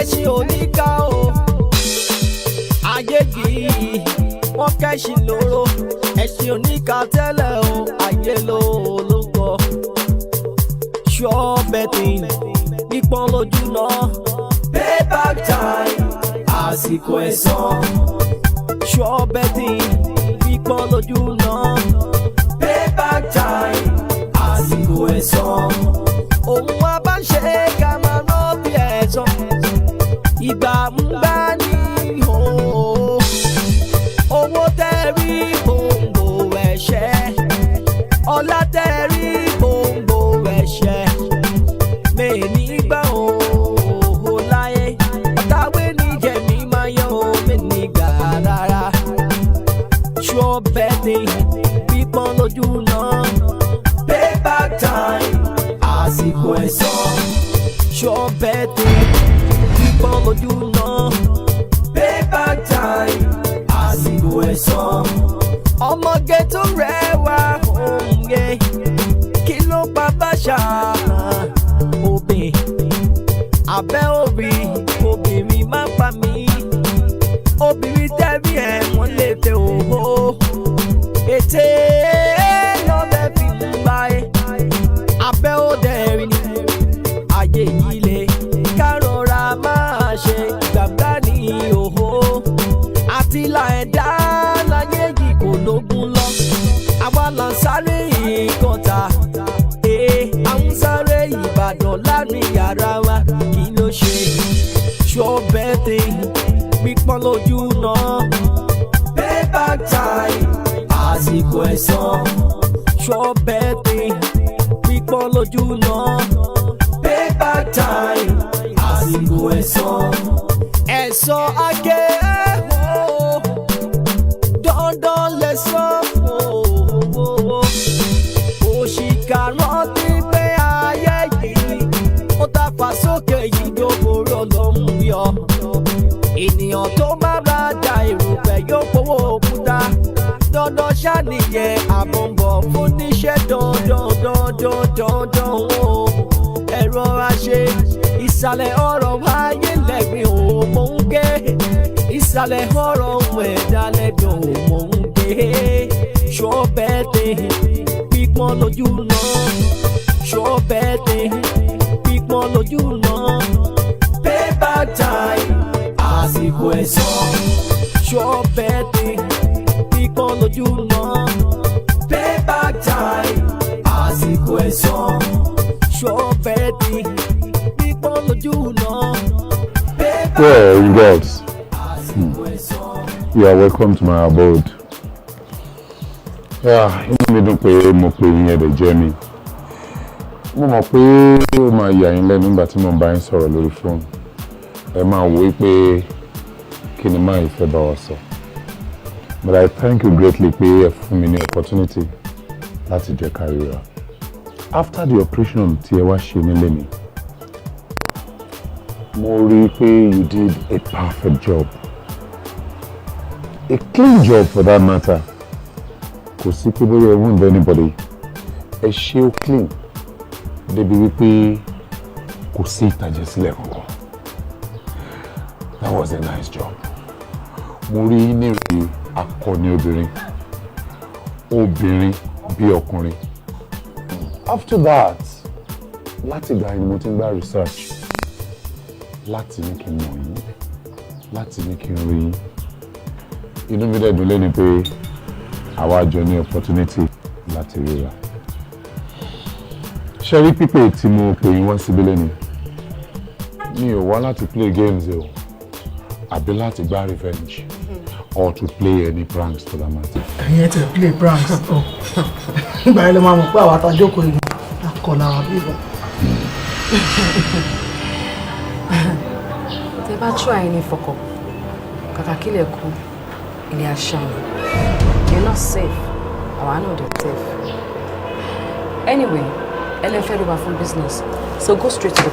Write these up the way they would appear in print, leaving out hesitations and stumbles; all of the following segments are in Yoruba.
ẹṣin oníkà o ayé yìí wọ́n kẹ́ṣin lóró ẹṣin oníkà tẹ́lẹ̀ o ayé ló gbọ́. Sure betting pípọ́n lójú náà payback time àsìkò ẹ̀san. Sure betting pípọ́n lójú náà payback time àsìkò ẹ̀san. Òun wa bá ń ṣe ká máa rán bí ẹ̀san. Ìgbà ń gbá ní owó tẹ́rí gbòǹgbò ẹ̀ṣẹ̀. Ọlá tẹ́rí gbòǹgbò ẹ̀ṣẹ̀. Mèní gbà ó láyé. Ọ̀tàwé níjẹ̀mí máa yọ omi nígbà rárá. Sure betting pípọ́n lójú náà payback time àsìkò ẹ̀san. Sure betting pípọ́n lójú náà payback time àsìkò ẹ̀san. Ọmọge tó rẹwà òǹyẹ kí ló pa báṣà obìn abẹ́ orí obìnrin má pa mí. Obìnrin tẹ́rí ẹ̀ wọ́n lè tẹ òwò ètè lọ́bẹ̀ fi ń bá ẹ abẹ́ òde rí ni ayé yìí lè kárọ̀ra máa ṣe gbàgbá ní òhò àti là ẹ̀dá láyé yìí kò lógun lọ. Àwa là ń sáré ìkọta à ń sáré Ìbàdàn láàrin yàrá wa kí ló ṣe. Sure betting pípọ́n lójú náà payback time àsìkò ẹ̀san. Sure betting pípọ́n lójú náà payback time àsìkò ẹ̀san. Ẹ̀san àgé dandan lẹ̀san òṣìkà rántí pé ayé yìí ó tàfà sókè yìí dóborí Ọlọ́run yọ. Ènìyàn tó bá bá da ìrùpẹ̀ yóò fowó òkúta. Dandan ṣàníyàn àbọ̀nbọ̀ fún níṣẹ́ dandan o. Ẹ̀rọ àṣẹ ìsàlẹ̀ ọ̀rọ̀ ayé lẹ́gbìn òun mò ń gé. Ìsàlẹ̀ ọ̀rọ̀ ohun ẹ̀dá lẹ́gbìn òun mò ń gé. Sure betting pípọ́n lójú náà. Sure betting pípọ́n lójú náà payback time àsìkò ẹ̀san. Sure betting pípọ́n lójú náà payback time àsìkò ẹ̀san. Sure betting pípọ́n lójú náà payback time. Well, you guys, you are welcome to my abode. Inú mi dùn pé mo pè yín ẹ̀dẹ̀ jẹ́ mi. Mo mọ̀ pé ó máa yà yín lẹ́nu nígbà tí mo bá yín sọ̀rọ̀ lórí fóònù. Ẹ máa wò ó pé kí ni máa ìfẹ́ bá wa sọ. But I thank you greatly pé ẹ fún mi ní opportunity láti jẹ́ ká ríra. After the operation tí ẹ wá ṣe nílé mi, mo rí i pé you did a perfect job. A clean job for that matter. Kò sí pé bóyá ẹ wound anybody. Ẹ ṣe ó clean. Débi wípé kò sí ìtàjẹ̀ sílẹ̀ kankan. That was a nice job. Mo rí ní rí akọni obìnrin bí ọkùnrin. After that, láti ìgbà yẹn mo ti ń gba research láti ní kí n mọ̀ yín, láti ní kí n rí yín. Inú mi dẹ̀ dùn lẹ́ni pé àwa jọ ní opportunity láti ríra. Ṣé rí pípé tí mo pè yín wá síbí lẹ́nu? Mi ò wá láti play games o, àbí láti gba revenge or to play any pranks for that matter. Ẹ̀yin ti play pranks o. Ìgbà yẹn ló máa mọ̀ pé àwọn àtàjókòó yìí akọ̀là àwọn bíbọ̀. Tẹ́ bá try ní fọkọ̀, kàkà kílẹ̀ kú, ilé àṣà ni. You're not safe. I know they're safe. Anyway, LFL over full business. So go straight to the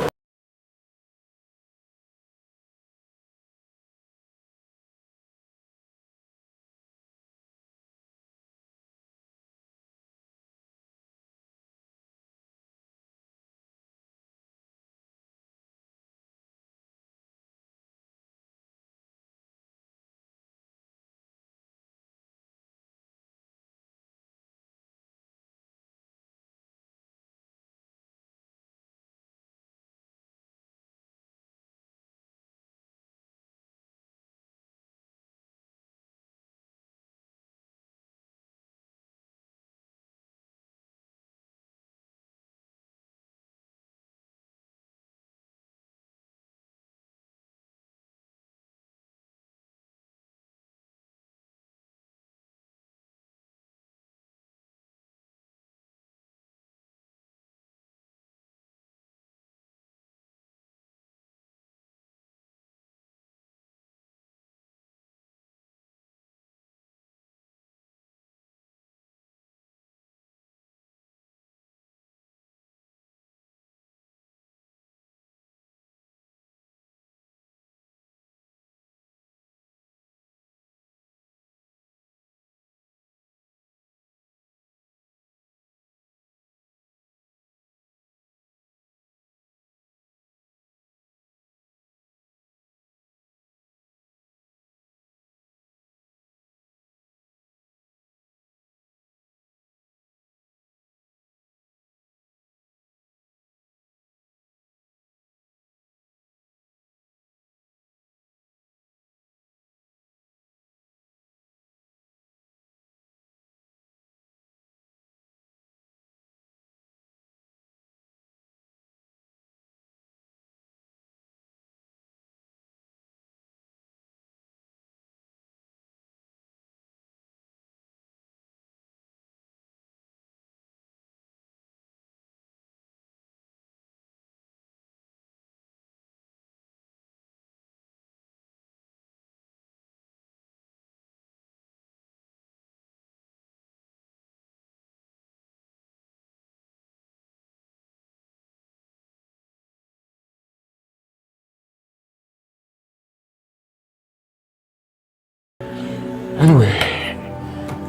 Anyway,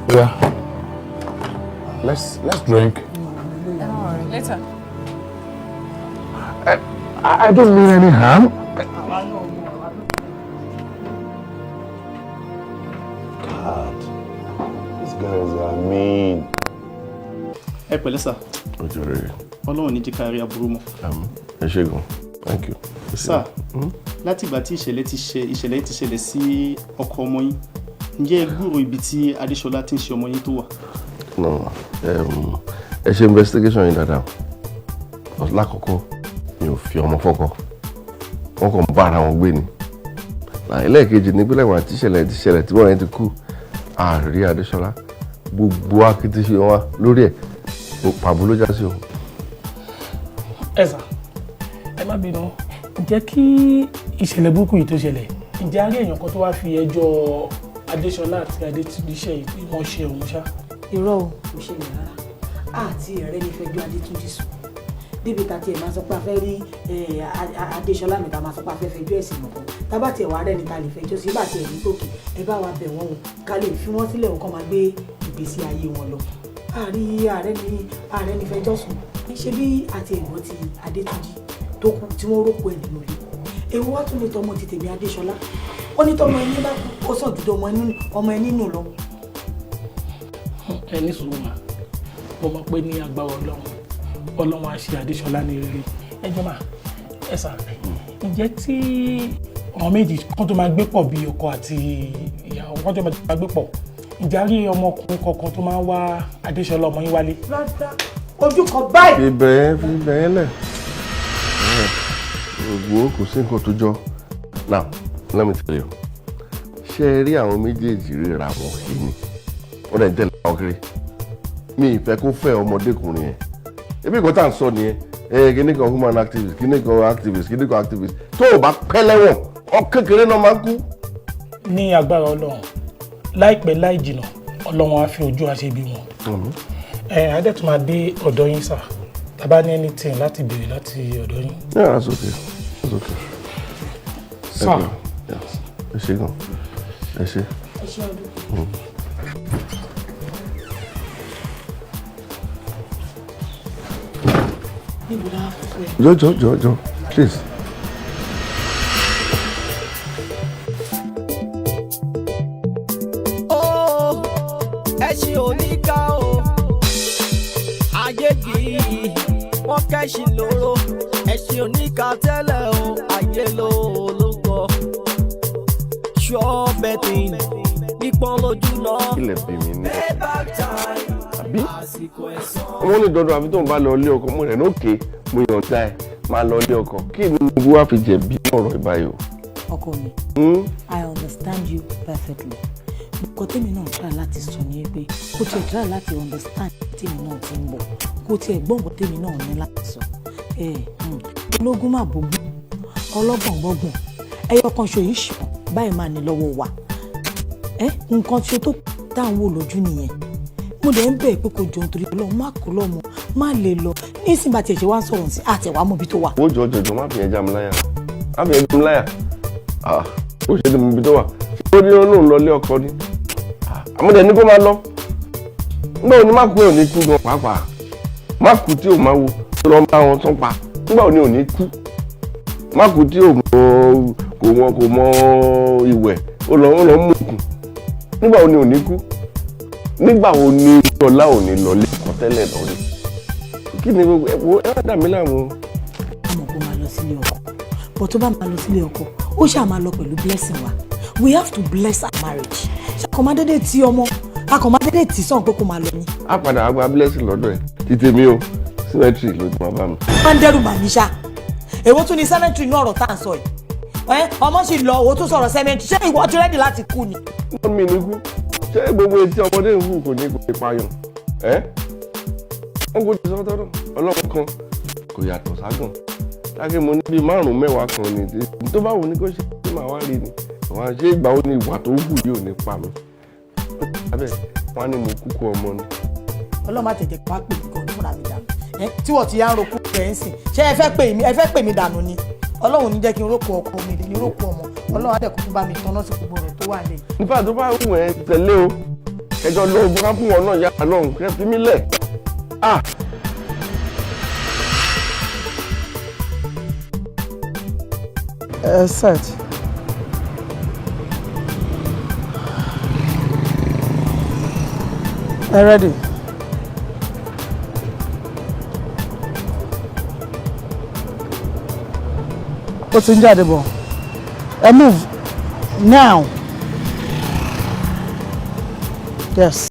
yeah. Let's drink. Later. I don't mean any harm. God, these guys are mean. Ẹ pẹ̀lẹ́ sir. Ọlọ́run ní jẹ́ ká rí aburú mọ́. Ẹ ṣé gan. Thank you. Sir, láti ìgbà tí ìṣẹ̀lẹ̀ ti ṣẹlẹ̀ sí ọkọ ọmọ yín, ǹjẹ́ ẹ gbúròó ibi tí Adéṣọlá ti ń ṣe ọmọ yín tó wà? No, ẹ ṣe investigation yín dáadáa. Lákọ̀ọ́kọ́ mi ò fi ọmọ fọ́kọ. Wọ́n kàn bá ara wọn gbé ni. Ẹlẹ́ẹ̀kejì ní pínlẹ̀ wọn àti ìṣẹ̀lẹ̀ tí wọ́n yẹn ti kú. Àárí Adéṣọlá. Gbogbo akitiyan wa lórí ẹ̀ pàbó ló já sí o. Ẹ̀sà, ẹ má bínú. Ǹjẹ́ kí ìṣẹ̀lẹ̀ burúkú yìí tó ṣẹlẹ̀, ǹjẹ́ a rí èèyàn kan tó wá fi ẹjọ́ Adéṣọlá àti Adétúnjíṣẹ́ wọn ṣe òun ṣá? Irọ́ o, kò ṣẹlẹ̀ rárá. Àti ẹ̀rẹ́ ní fẹjọ́ Adétúnjí sùn. Débi tàti ẹ̀ máa sọ pé a fẹ́ rí Adéṣọlá mi ta máa sọ pé a fẹ́ fẹjọ́ ẹ̀sìn mọ̀kàn. Tábà tí ẹ̀ wá rẹ̀ ní ta lè fẹjọ́ sí, bá ti ẹ̀ ní tòkè, ẹ bá wa bẹ̀ wọ́n o. Ká lè fi wọ́n sílẹ̀ wọn kọ́ máa gbé ìgbésí ayé wọn lọ. Ààrẹ ní fẹjọ́ sùn. Ṣé bí àti ẹ̀gbọ́n ti Adétúnjí tó kú tí wọ́n rókò ẹ̀ nínú ilé? Èwo wá tún ní tọmọ ti tèmi Adéṣọlá? Ó ní tọmọ ẹni bá kú ó sàn jùlọ ọmọ ẹni nù lọ. Ẹ ní sùúrù mà, mo mọ̀ pé ní agbára Ọlọ́run á ṣe Adéṣọlá ní rere. Ẹ jọ̀ọ́ mà, ẹ sà, ǹjẹ́ tí àwọn méjì kan tó máa gbé pọ̀ bí ọkọ àti ìyàwó kan tó máa gbé pọ̀, ǹjẹ́ a rí ọmọkùnrin kankan tó máa ń wá Adéṣọlá ọmọ yín wálé? Rárá, ojú kan báyìí. Fi bẹ̀ẹ́ lẹ̀. Ògbó kò sí nǹkan tó jọ. Now, let me tell you. Ṣé ẹ rí àwọn méjèèjì ríra wọn kí ni? Wọ́n dẹ̀ ń tẹ̀lé àwọn kiri. Mi ì fẹ́ kó fẹ́ ọmọdékùnrin yẹn. Ebi nǹkan tá à ń sọ nìyẹn. Kíní kan human activist, kíní kan activist. Tó o bá pẹ́ lẹ́wọ̀n, ọ kékeré náà máa ń kú. Ní agbára Ọlọ́run, láìpẹ́ láì jìnnà, Ọlọ́run á fi ojú àṣebi wọn. Adé tó máa dé ọ̀dọ̀ yín sà. Tàbá ní anything láti béèrè láti ọ̀dọ̀ yín. Yeah, that's okay. That's okay. Sir. Yes. Ẹ ṣé gan. Ẹ ṣé. Ẹ ṣé ọdún. Jọ, please. Oh, ẹ ṣe oníkà o, ayé yìí wọ́n kẹ́sì lóró, ẹ ṣe oníkà tẹ́lẹ̀ o, ayé ló gbọ́. Surebet pípọ́n lójú náà. Ilẹ̀ bí mi ní àbí? Wọ́n ní dandan àfi tó ń bá lọ ilé ọkọ mú rẹ̀ lókè mo yọ̀ǹda ẹ̀ máa lọ ilé ọkọ. Kí ni gbogbo wa fi jẹ̀bi ọ̀rọ̀ ìbáyọ̀? Ọkọ mi, I understand you perfectly. Nǹkan tèmi náà try láti sọ ni pé kò tiẹ̀ try láti understand tèmi náà ti ń bọ̀. Kò tiẹ̀ gbọ́ nǹkan tèmi náà ní láti sọ. Ológun máa bógun, ọlọ́gbọ̀n gbọ́gbọ̀n, ẹyọ kan ṣòyí ṣùgbọ́n báyìí máa ní lọ́wọ́ wa. Nǹkan tí o tó dáhùn wò lójú nìyẹn. Mo dẹ̀ ń bẹ̀ pé kò jọ nítorí Ọlọ́run má kó lọ́mọ má lè lọ nísìnyí bá tiẹ̀ ṣe wá ń sọ̀rọ̀ sí àtẹ̀wá mọ́ ibi tó wà. Ó jọ má fi ẹja mi láyà. Má fi ẹja mi láyà. Ó ṣe dé mi ibi tó wà. Ó ní olóhùn lọ lé ọkọ ni. Àmọ́dé ní kó máa lọ. Nígbà wo ni má kú ẹ̀ ò ní kú gan pàápàá. Má kú tí ò máa wo tó lọ bá wọn tán pa. Nígbà wo ni ò ní kú. Má kú tí ò mọ ìwẹ̀ ó lọ mú òkun. Nígbà wo ni ò ní kú. Nígbà wo ni ọlá ò ní lọ lẹ́kọ̀ọ́ tẹ́lẹ̀ lọ́rí. Kí ni gbogbo ẹ̀wọ̀ ẹ wá dà mí láàmú. Àmọ́ kó máa lọ sílé ọkọ. Bọ̀ tó bá máa lọ sílé ọkọ, ó ṣáà máa lọ pẹ̀lú blessing wa. We have to bless our marriage. Ṣàkọ̀mádédé tí ọmọ, akọ̀mádédé tí sàn pé kó máa lọ ní. A padà wá gba blessing lọ́dọ̀ ẹ̀. Títí mi o, cemetery ló ti máa bá mi. Má ń dẹ́rù bà mí ṣá. Èwo tún ni cemetery ní ọ̀rọ̀ tá à ń sọ yìí. Ọmọ sì lọ, òwò tún sọ̀rọ̀ cemetery. Ṣé ìwọ ti rẹ́dì láti kú ni? Wọ́n mi ní kú. Ṣé gbogbo etí ọmọdé ń hù kò ní kò ní payàn? Wọ́n kò ti sọ́tọ́ náà. Ọlọ́run kan kò yàtọ̀ ságàn. Lákè mo ní bíi 5-mẹ́wàá kan ní ti. Tó bá wù ní kó ṣe kí màá wá rí ni. Àwọn àṣẹ ìgbà wo ni ìwà tó hù yóò ní pa mi. Abẹ́ wọn á ní mo kúkú ọmọ ni. Ọlọ́run àtẹ̀jẹ̀ pa pè mí gan ní fúnra mi dànù. Tí wọ́n ti yá ń roku rẹ̀ ń sìn. Ṣé ẹ fẹ́ pè mí dànù ni? Ọlọ́run ní jẹ́ kí n rókò ọkọ mi ní rókò ọmọ. Ọlọ́run á dẹ̀ kúkú bá mi tọ́nà sí gbogbo rẹ̀ tó wà lẹ̀. nípa tó bá wù ẹ́ tẹ̀lé o ẹjọ́ lọ́wọ́ bá fún wọn náà yára lọ́rùn kẹ́ fi mí lẹ̀. Set. Ready. Ó ti ń jáde bọ̀. Move now. Yes.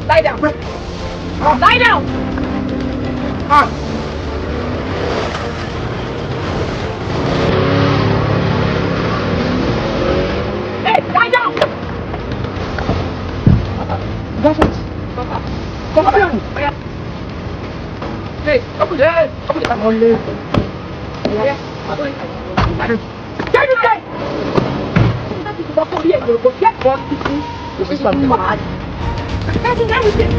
Lie down. Lie down. Hey, lie down. Come on. Hey, come there. Come on, leave. Yeah. Get it there. Get one. This is mad. That's everything.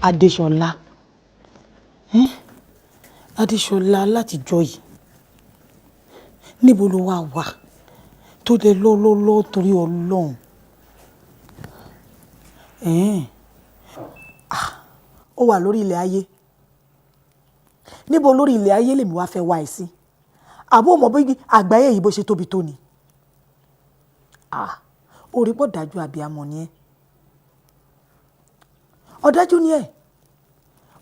Adéṣọlá. Adéṣọlá láti jọ́ yìí. Níbo ló wá wà? Tó dé lọ́ torí Ọlọ́run. Ó wà lórí ilẹ̀ ayé. Níbo lórí ilẹ̀ ayé lèmi wá fẹ́ wá ẹ̀ sí? Àbó mọ̀ bí àgbáyé yìí bó ṣe tóbi tó ni. Orí pọ̀ dájú àbíamọ ni ẹ́. Ọ̀dájú ni ẹ́.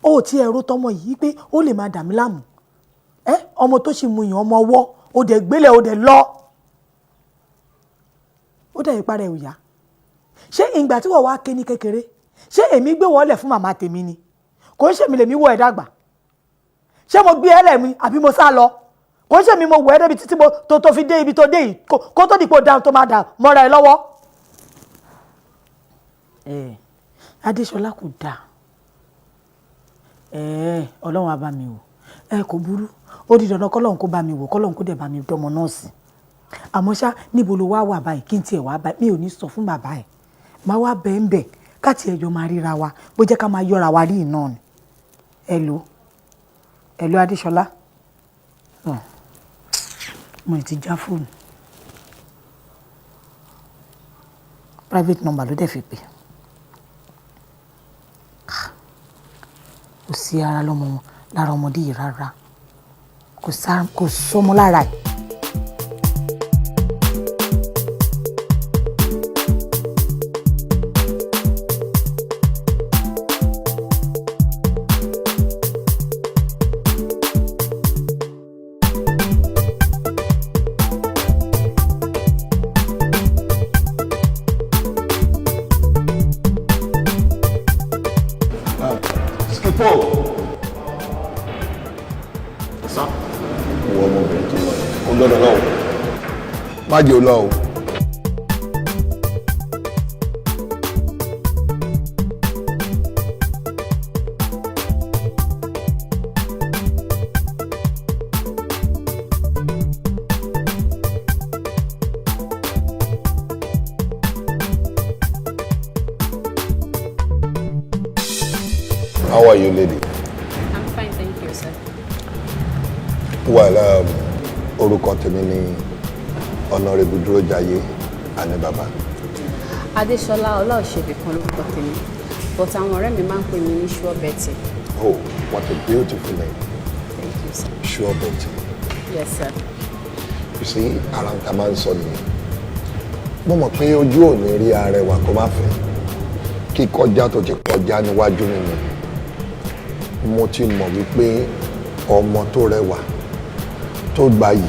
Ó ti ẹ̀rọ tọmọ yìí pé ó lè máa dà mí láàmú. Ọmọ tó ṣì mú yàn ọmọ ọwọ́ ó dẹ̀ gbélé ó dẹ̀ lọ. Ó dẹ̀ ìparẹ́ òyà. Ṣé ìgbà tí wọ́n wá ké ní kékeré? Ṣé èmi gbé wọ́lẹ̀ fún màmá tèmi ni? Kò ń ṣèmi lèmi wọ ẹ̀ dàgbà. Ṣé mo gbé ẹlẹ̀ mi àbí mo sá lọ? Kò ń ṣèmi mo wọ ẹ́ débi títí tó fi dé ibi tó dé yìí kó tó dìpò dáhùn tó máa dà mọ́ra ẹ lọ́wọ́. Adéṣọlá kò dáa. Ọlọ́run á bá mi wò. Kò burú. Ó di dandan kọ́lọ́run kó bá mi wò, kọ́lọ́run kó dẹ̀ bá mi dọ́mọ náà sí. Àmọ́ ṣá níbo ló wá wà báyìí kí n tiẹ̀ wá báyìí mi ò ní sọ fún bàbá ẹ̀. Máa wá bẹ́ẹ̀ káàtì ẹjọ́ máa ríra wa bó jẹ́ ká máa yọra wa rí iná ni. Hello Adéṣọlá. Mo ti já fóònù. Private number ló dẹ̀ fi pè. Kò sí ara lọ́mọ lára ọmọdé yìí rárá. Kò sọmọ lára ẹ̀. Má jẹ́ o lọ o. How are you, lady? I'm fine, thank you, sir. Well, orúkọ tèmi ni Honourable Dúrójayé Àníbàbá. Adéṣọlá Ọláòṣèbí kan lórúkọ tèmi, but àwọn ọ̀rẹ́ mi máa ń pè mí ní Surebet. Oh, what a beautiful name. Thank you, sir. Surebet. Yes, sir. You see, ara ń ta máa ń sọ nìyẹn. Mo mọ̀ pé ojú ò ní rí arẹwà kó má fẹ́. Kíkọjá tó ti kọjá níwájú nínú. Mo ti mọ̀ wípé ọmọ tó rẹwà, tó gbayì,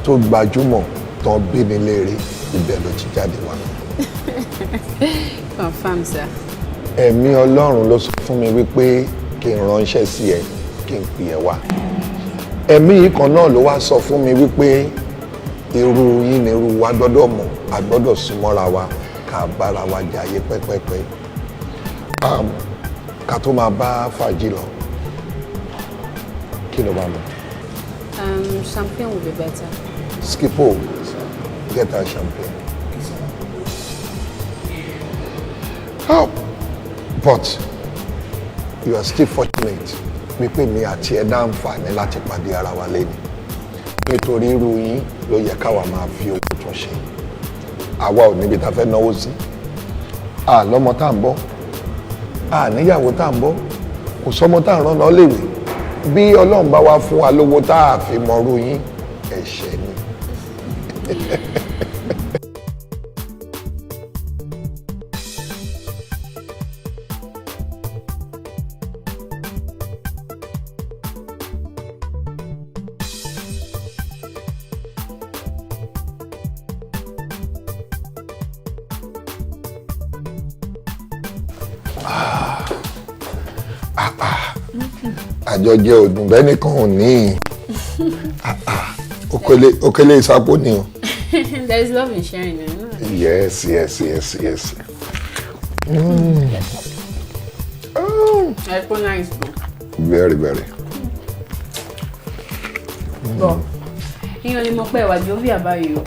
tó gbajúmọ̀, tán bí nílé rí, ibẹ̀ ló ti jáde wá. Confirm, sir. Ẹ̀mí Ọlọ́run ló sọ fún mi wípé kí n ránṣẹ́ sí ẹ, kí n pè ẹ́ wá. Ẹ̀mí yìí kan náà ló wá sọ fún mi wípé irú yín ni irú wa gbọ́dọ̀ mọ̀, a gbọ́dọ̀ súnmọ́ra wa, ká bára wa jayé pẹ́pẹ́pẹ́. Ká tó máa bá fàájì lọ. Kí ló máa mọ̀? Champagne will be better. Skipo, get her champagne. Oh, but you are still fortunate wípé mi àti ẹ dá àǹfààní láti pàdé ara wa lẹ́nu. Nítorí irú yín ló yẹ káwa máa fi owó tún ṣe. Àwa ò níbi tá a fẹ́ náwó sí. A lọ́mọ tá à ń bọ́. A níyàwó tá à ń bọ́. Kò sọ́mọ tá à ń rán lọ léwe. Bí Ọlọ́run bá wá fún wa lówó tá a fi mọrú yín, ẹ̀ṣẹ̀ ni. Àjọjẹ ọdún bẹ́ẹ̀ nìkan ò ní òkèlè ìsapò ni o. There is love in sharing, you know? Yes. That's so nice. Very. Bọ̀, ìyẹn ni mo pẹ́ wá Jovi àbáyọ.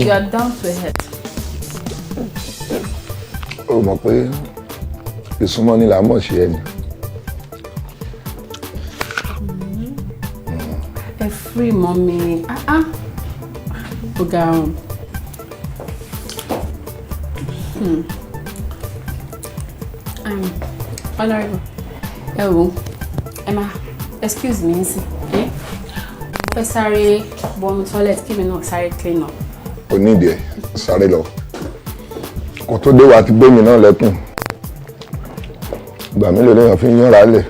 You are down to earth. O mọ̀ pé ìsúnmọ́ ni là á mọ̀ ṣe ẹni. Ẹ free mommy. Ọ̀gá ọ̀hún. Honourable. Ẹ wo, Emma, excuse me, nsì. Fẹ́ sáré bọ́nu toilet kí mi náà sáré clean up. O ní ìdí ẹ̀ sáré lọ. Kò tó dé wa ti gbé mi náà lẹ́kùn. Ìgbà mélòó lèèyàn fi ń yánra lẹ̀.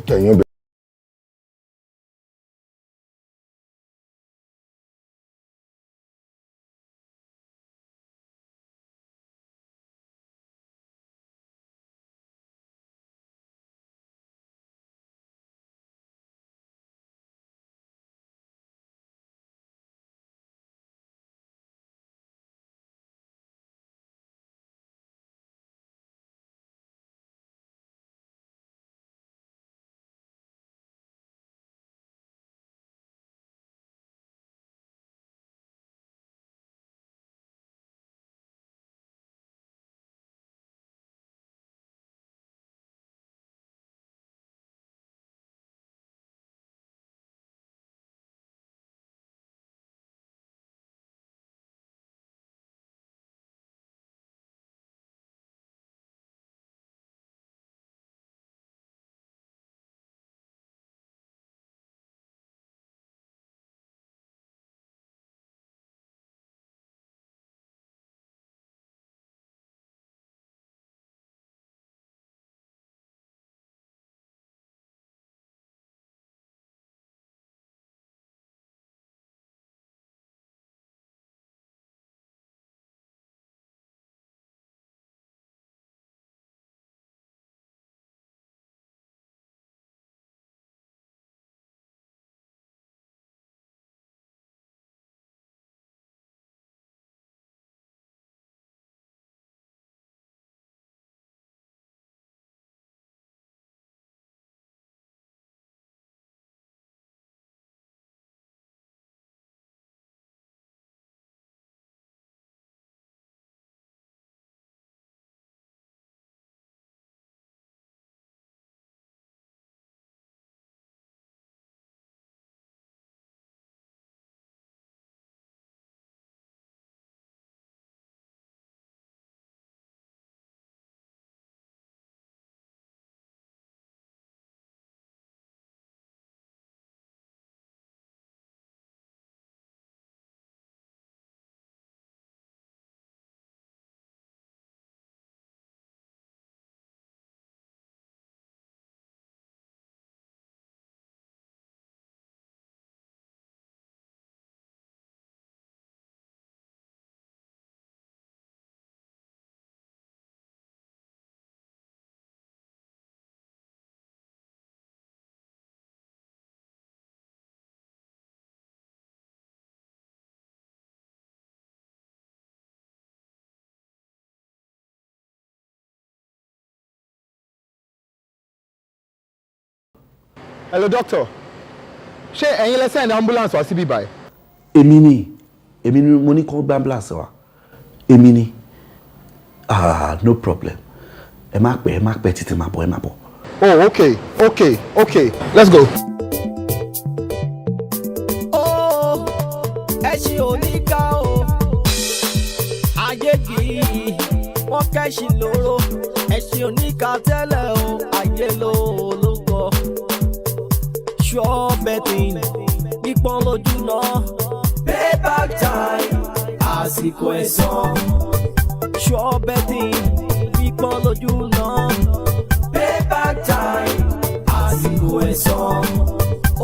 Tẹ̀yìn obìnrin. Hello, doctor. Ṣé ẹ̀yin lẹ send ambulance wá síbí báyìí? Èmi ni mo ní kó gba ambulance wá. Èmi ni. No problem. Ẹ má pẹ́ títí máa bọ̀. Oh, okay. Let's go. Oh, ẹṣin oníkà o, ayé yìí wọ́n kẹ́ṣin lóró, ẹṣin oníkà tẹ́lẹ̀ o, ayé ló gbọ́. Sure betting, pípọ́n lójú náà, payback time, àsìkò ẹ̀san. Sure betting, pípọ́n lójú náà, payback time, àsìkò ẹ̀san.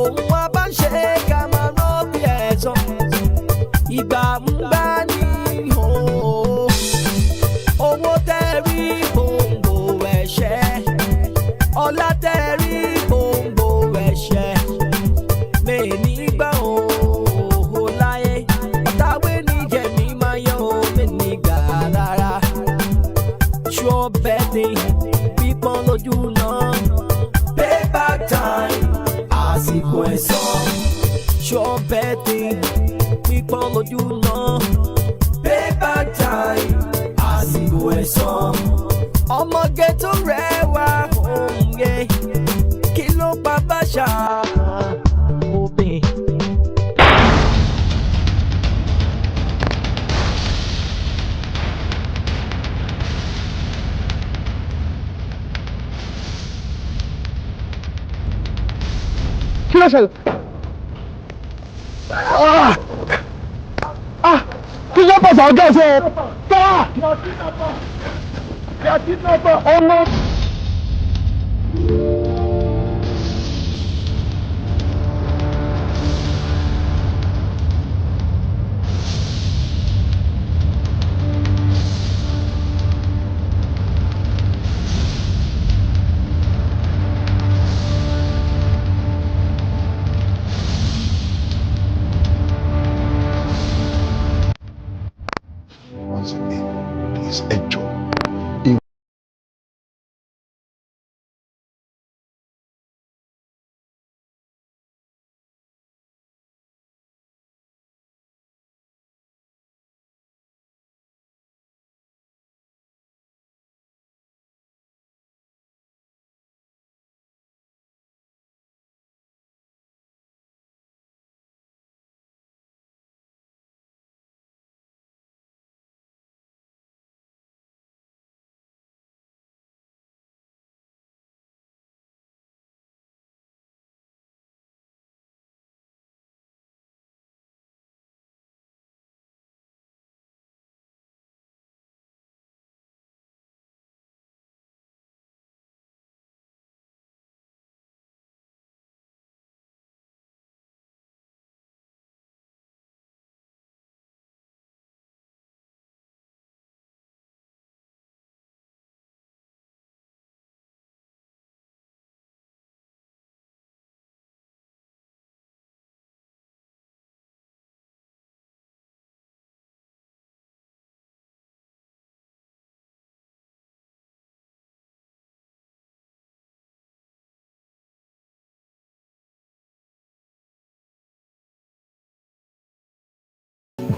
Òun wá bá ń ṣe ká máa rán bí ẹ̀san. Ìgbà ń gbá ní owó tẹ́rí gbòǹgbò ẹ̀ṣẹ̀, ọlá tẹ́rí gbòǹgbò ẹ̀ṣẹ̀. Mi ní gbà ó láyé, ọ̀tàwé ní jẹ̀mí máa yọ omi nígbà rárá. Sure betting, pípọ́n lójú náà, payback time, àsìkò ẹ̀san. Sure betting, pípọ́n lójú náà, payback time, àsìkò ẹ̀san. Ọmọge tó rẹwà òǹyẹ, kí ló pa báṣà obìn. Kí ló ṣẹlẹ̀? Kí ló pàṣẹ ọjọ́ ìṣe? Ọmọ. Once again, please, ẹjọ́.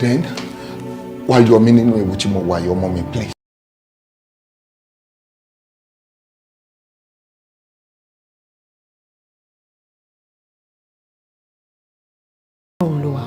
Then, why yọ mí nínú ewu tí mo wà yọ ọmọ mi, please. Òun ló wà.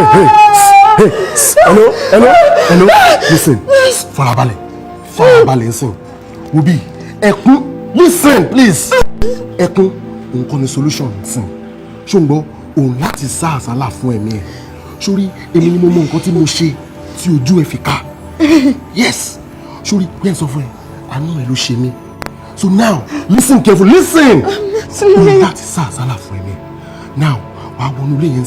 Hello. Listen, farabalẹ̀ nsìn. Wobi, ẹkún, listen please. Ẹkún, nǹkan ni solution nsìn. Ṣùgbọ́n òun láti sá àsálà fún ẹ̀mí ẹ̀. Sórí, èmi ni mo mọ nǹkan tí mo ṣe tí ojú ẹ fi ká. Yes. Sórí, yẹn sọ fún ẹ, àánú ẹ ló ṣe mí. So now, listen carefully, listen. Òun láti sá àsálà fún ẹ̀mí ẹ̀. Now, wàá wọnú ilé yẹn.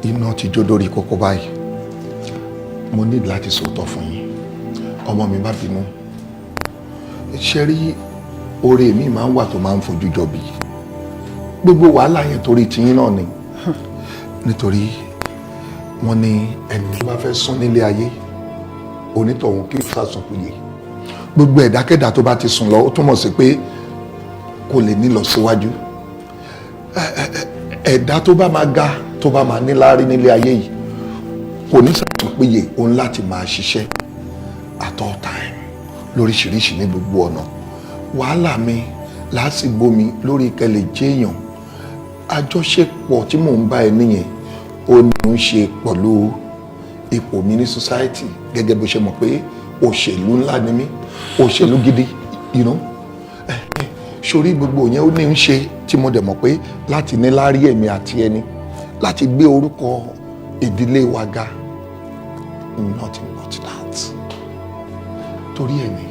Iná ti jó lórí kókó báyìí. Mo ní láti sòótọ́ fún yín. Ọmọ mi má bínú. Ṣé rí oore mi máa ń wà tó máa ń fojú jọ bí? Gbogbo wàhálà yẹn torí tiyín náà ni. Nítorí wọ́n ní ẹni tó bá fẹ́ sùn nílé ayé, onítọ̀hún kí sásùn péye. Gbogbo ẹ̀dákẹ́dà tó bá ti sùn lọ, ó túmọ̀ sí pé kò lè ní lọ síwájú. Ẹ̀dá tó bá máa ga, tó bá máa níláárí nílé ayé yìí, kò ní sásùn péye, òun láti máa ṣiṣẹ́ at all time lóríṣiríṣi ní gbogbo ọ̀nà. Wàhálà mi lásìgbò mi lórí kẹlẹ̀ jéèyàn. Àjọṣepọ̀ tí mò ń bá ẹ níyẹn ó ní ń ṣe pẹ̀lú ipò mi ní society, gẹ́gẹ́ bó ṣe mọ̀ pé òṣèlú ńlá ni mí, òṣèlú gidi, you know. Sórí gbogbo yẹn ó ní ń ṣe tí mo dẹ̀ mọ̀ pé láti ní láárí èmi àti ẹni, láti gbé orúkọ ìdílé wa ga, nothing but that. Torí ẹni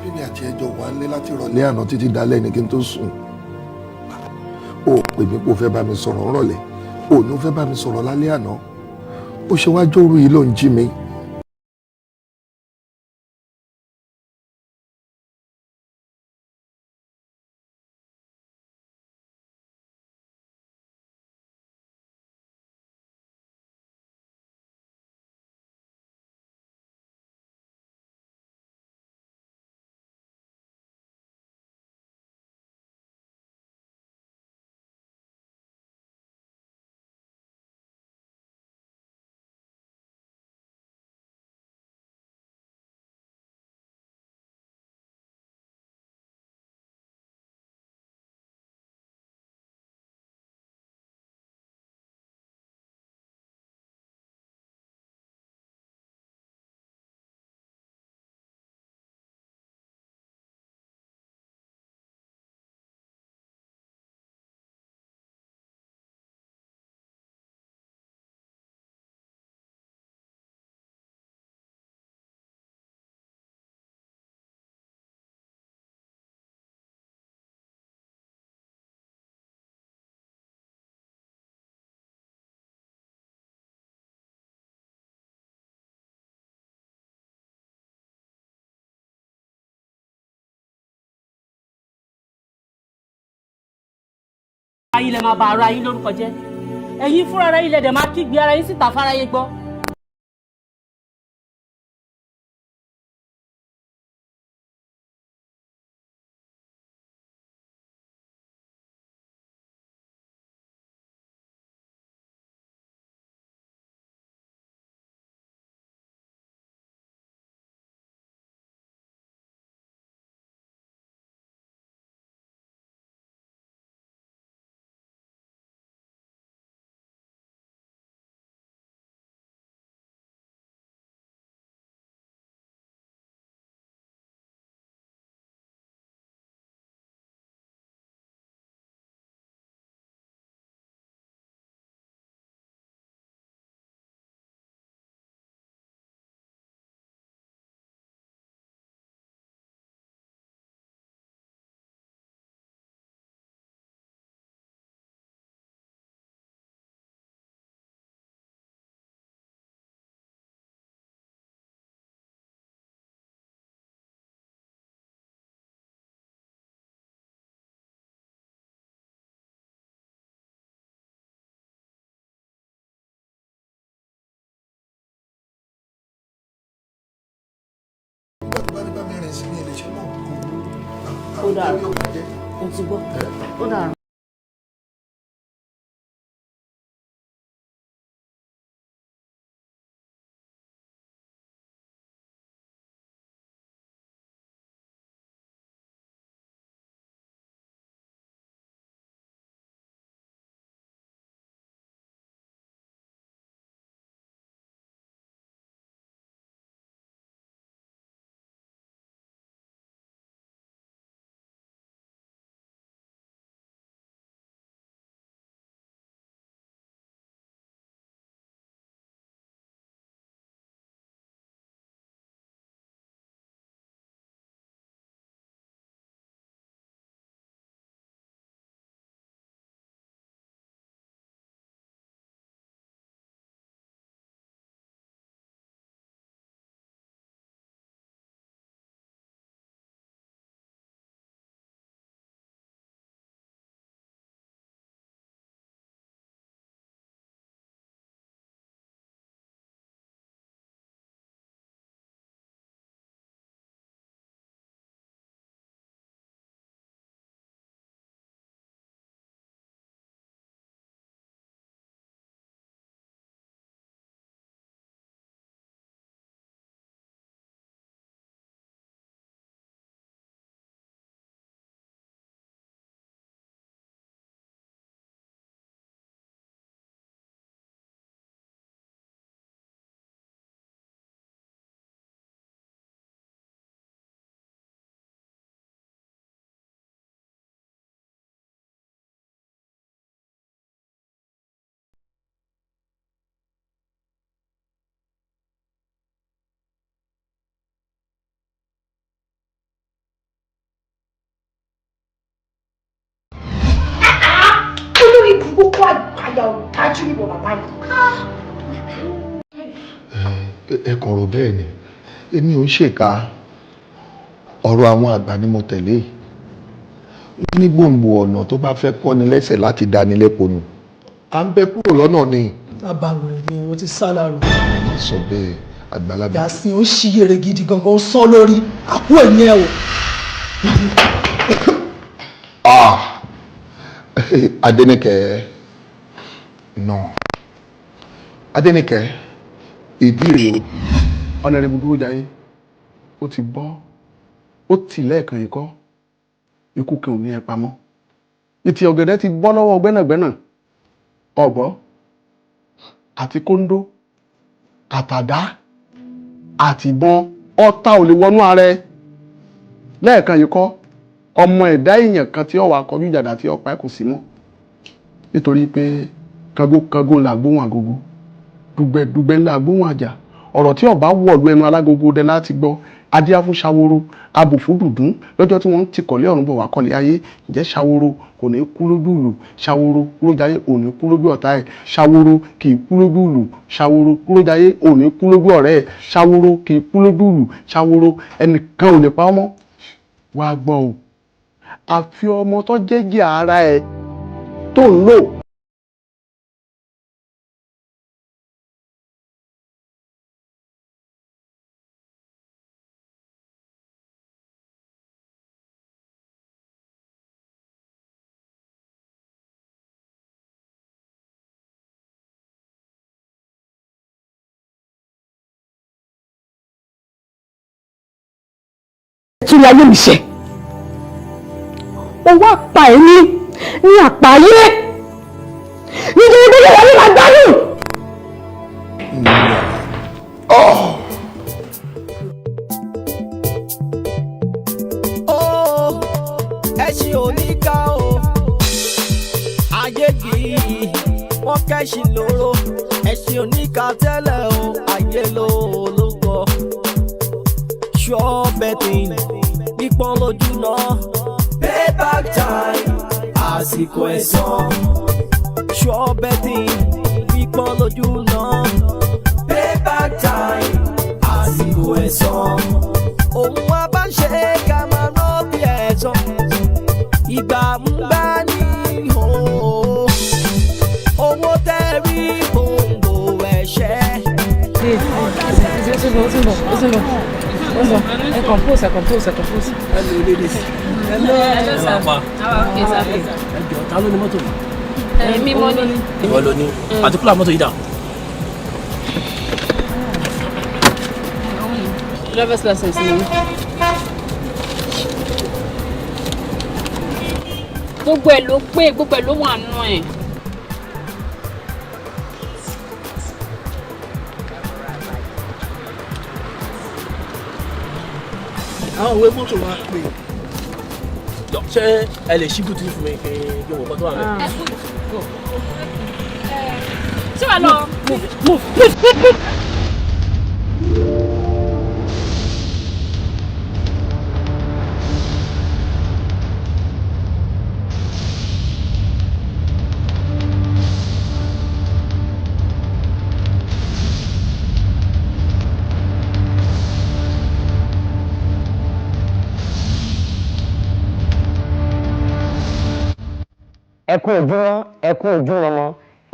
èmi àti ẹjọ́ wà ń lé láti rọ̀lẹ́ àná títí dalẹ́ ní kí n tó sùn. O pè mí kó fẹ́ bá mi sọ̀rọ̀ ńrọ̀lẹ́, o ní o fẹ́ bá mi sọ̀rọ̀ lálẹ́ àná. Ó ṣe wá jóru yìí ló ń jí mi. ayé lè máa bà ara yín lórúkọ jẹ́ ẹ̀yin fúnra ara yín lè dẹ̀ máa kígbe ara yín síta fáráyé gbọ́. Ó dára, ó ti gbọ́, ó dára. kókó àgbàyà ọ̀dájú níbo bàbá yìí. ẹ kàn rò bẹ́ẹ̀ ni èmi ò ń ṣèkà ọ̀rọ̀ àwọn àgbà ni mo tẹ̀lé ní gbòǹgbò ọ̀nà tó bá fẹ́ kọ́ni lẹ́sẹ̀ láti dání lẹ́kọ̀ọ́ nù à ń bẹ kúrò lọ́nà ni. bàbá rẹ ni o ti sálárò. má sọ bẹ́ẹ̀ àgbàlagbà. Yasin ó ṣiyèrè gidi gangan ó sọ lórí àpò ẹ̀yìn ẹ̀ o. Adéníkẹ́ náà Adéníkẹ́ ìdí rèé ọ̀nà rẹ̀ gbogbo jayé ó ti bọ́ ó tì lẹ́ẹ̀kan yìí kọ́ ikú kí òun ní ẹ pamọ́ ìtì ọ̀gẹ̀dẹ̀ ti bọ́ lọ́wọ́ gbẹ́nàgbẹ́nà ọ̀gbọ́ àti kóńdó àtàdá àtìbọn ọ̀tá ò lè wọnú ara ẹ lẹ́ẹ̀kan yìí kọ́ ọmọ ẹ̀dá èèyàn kan tí ó wà kọjú ìjàdá tí ọ̀pá ẹ̀ kò sí mọ́ nítorí pé kango là gbóhùn àgógó dùgbẹ̀dùgbẹ̀ ńlá gbóhùn àjà ọ̀rọ̀ tí ọba wọ̀lú ẹnu alágogo dẹ láti gbọ́ adíá fún ṣàwòrò abò fún dùdún lọ́jọ́ tí wọ́n ti kọ̀lé ọ̀run bọ̀ wá kọ́lé ayé ǹjẹ́ ṣàwòrò kò ní kú lójú ìlú ṣàwòrò kúrójayé ò ní kú lójú ọ̀tá ẹ̀ ṣàwòrò kì í kú lójú ìlú ṣàwòrò kúrójayé ò ní kú lójú ọ̀rẹ́ ẹ̀ ṣàwòrò kì í kú lójú ìlú ṣàwòrò ẹnìkan ò lè pa ọmọ wá gbọ́ o àfi ọmọ tó jẹ́jẹ́ ara ẹ̀ tó ń lò. tún ayé mi ṣe ó wá pa ẹ̀mí ní àpáyé nítorí pé yàrá mi máa gbádùn. ẹṣin oníkà o ayé yìí wọ́n kẹ́ṣin lóró ẹṣin oníkà tẹ́lẹ̀ o ayé ló gbọ́ sure betting pípọ́n lójú náà payback time àsìkò ẹ̀san sure betting pípọ́n lójú náà payback time àsìkò ẹ̀san òun wa bá ń ṣe ká máa rán bí ẹ̀san ìgbà ń gbá ní owó tẹ́rí gbòǹgbò ẹ̀ṣẹ̀. Compose. Hello, ladies. Hello, sir. Okay, sir. Ta ló ní mọ́tò yìí? Mímọ́ ni. Ìwọ ló ní. Particular mọ́tò yìí dà. Driver's license ni. Gbogbo ẹ̀ ló pé, gbogbo ẹ̀ ló wà nù ẹ̀. Àwọn òwe mọ́tò wa pè. Ṣé ẹ lè ṣí bùtù fún mi kí n wọ̀ kọ́tọ́ àmì? Ṣé wàá lọ? Move. ẹkún ojúmọ́ ẹkún ojúmọmọ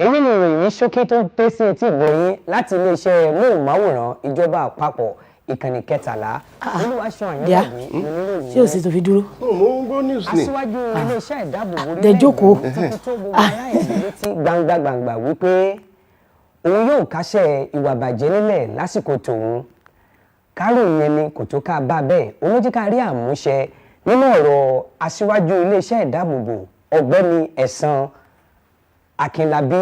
èyí ni ìròyìn ní ṣókí tó ń pé sí etí ìgbọ̀nyín láti iléeṣẹ́ móhùnmáwòrán ìjọba àpapọ̀ ìkànnì 13 olúwaṣọ àyànlọ́gbìn oníròyìn ṣé o sì tó fi dúró. mo ń gbọ́ news ni. aṣíwájú iléeṣẹ́ ìdáàbòbò dẹjókòó tuntun tó gbogbo aláìsí létí gbangba wípé òun yóò kásẹ̀ ìwà bàjẹ́ nílẹ̀ lásìkò tòun káròyìn ẹni kò tó ká bá bẹ́ẹ̀ olójíkárí àmúṣe nínú ọ̀rọ̀ aṣíwájú iléeṣẹ́ ìdáàbòbò ọ̀gbẹ́ni ẹ̀sán akínlábí